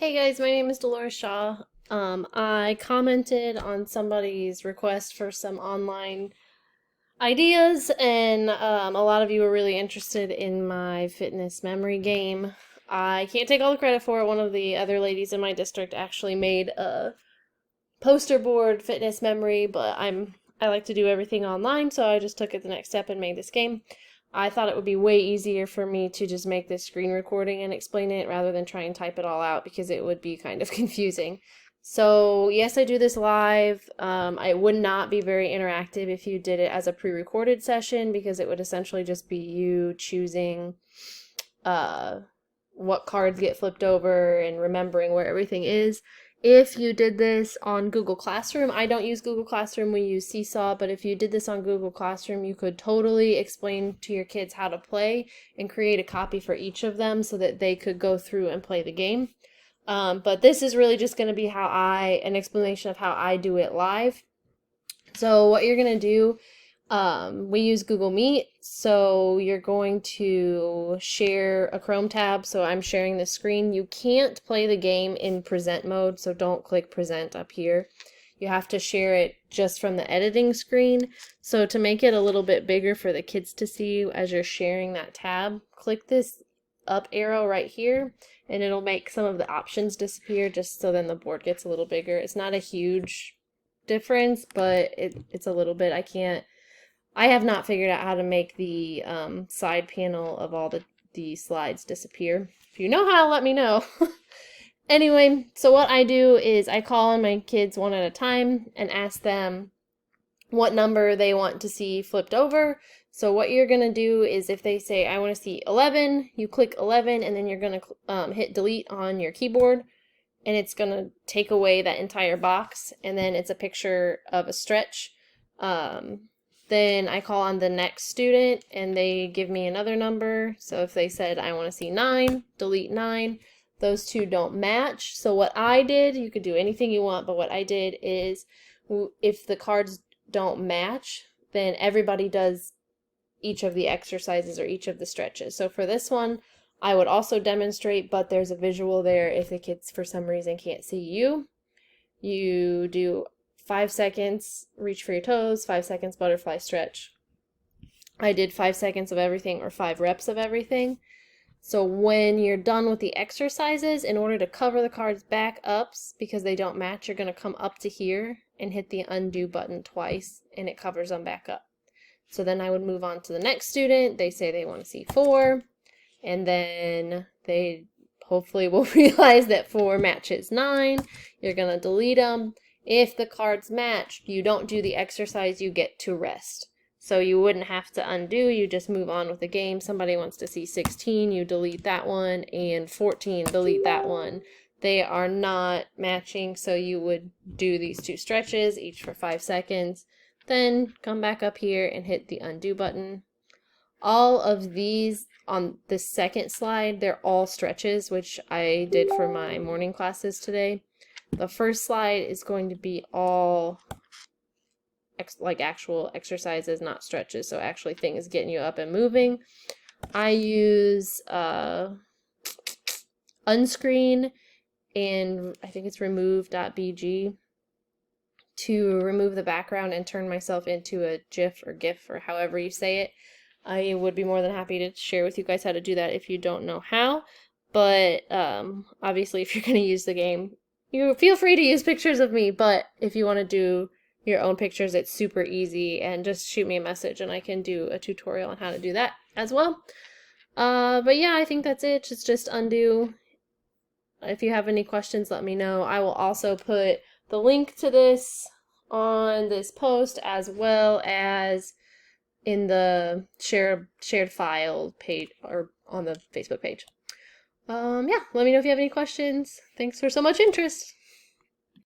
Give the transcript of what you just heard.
Hey guys, my name is Dolores Shaw. I commented on somebody's request for some online ideas, and a lot of you were really interested in my fitness memory game. I can't take all the credit for it. One of the other ladies in my district actually made a poster board fitness memory, but I like to do everything online, so I just took it the next step and made this game. I thought it would be way easier for me to just make this screen recording and explain it rather than try and type it all out because it would be kind of confusing. So yes, I do this live. It would not be very interactive if you did it as a pre-recorded session because it would essentially just be you choosing what cards get flipped over and remembering where everything is. If you did this on Google Classroom, I don't use Google Classroom, we use Seesaw, but if you did this on Google Classroom, you could totally explain to your kids how to play and create a copy for each of them so that they could go through and play the game. But this is really just going to be an explanation of how I do it live. So what you're going to do, we use Google Meet, so you're going to share a Chrome tab, so I'm sharing the screen. You can't play the game in present mode, so don't click present up here. You have to share it just from the editing screen. So to make it a little bit bigger for the kids to see as you're sharing that tab, click this up arrow right here, and it'll make some of the options disappear just so then the board gets a little bigger. It's not a huge difference, but it's a little bit. I have not figured out how to make the side panel of all the slides disappear. If you know how, let me know. Anyway, so what I do is I call on my kids one at a time and ask them what number they want to see flipped over. So what you're going to do is if they say, I want to see 11, you click 11 and then you're going to hit delete on your keyboard and it's going to take away that entire box, and then it's a picture of a stretch. Then I call on the next student and they give me another number. So if they said, I want to see 9, delete 9. Those two don't match. So what I did, you could do anything you want, but what I did is if the cards don't match, then everybody does each of the exercises or each of the stretches. So for this one, I would also demonstrate, but there's a visual there if the kids for some reason can't see you. You do 5 seconds, reach for your toes, 5 seconds, butterfly stretch. I did 5 seconds of everything or 5 reps of everything. So when you're done with the exercises, in order to cover the cards back up, because they don't match, you're going to come up to here and hit the undo button twice, and it covers them back up. So then I would move on to the next student. They say they want to see 4, and then they hopefully will realize that 4 matches 9. You're going to delete them. If the cards match, you don't do the exercise, you get to rest. So you wouldn't have to undo, you just move on with the game. Somebody wants to see 16, you delete that one, and 14, delete that one. They are not matching, so you would do these 2 stretches, each for 5 seconds. Then come back up here and hit the undo button. All of these on the second slide, they're all stretches, which I did for my morning classes today. The first slide is going to be all like actual exercises, not stretches, so actually things getting you up and moving. I use unscreen and I think it's remove.bg to remove the background and turn myself into a GIF or GIF or however you say it. I would be more than happy to share with you guys how to do that if you don't know how, but obviously if you're going to use the game, you feel free to use pictures of me, but if you want to do your own pictures, it's super easy, and just shoot me a message and I can do a tutorial on how to do that as well. But yeah, I think that's it. Just undo. If you have any questions, let me know. I will also put the link to this on this post as well as in the shared file page or on the Facebook page. Yeah, let me know if you have any questions. Thanks for so much interest.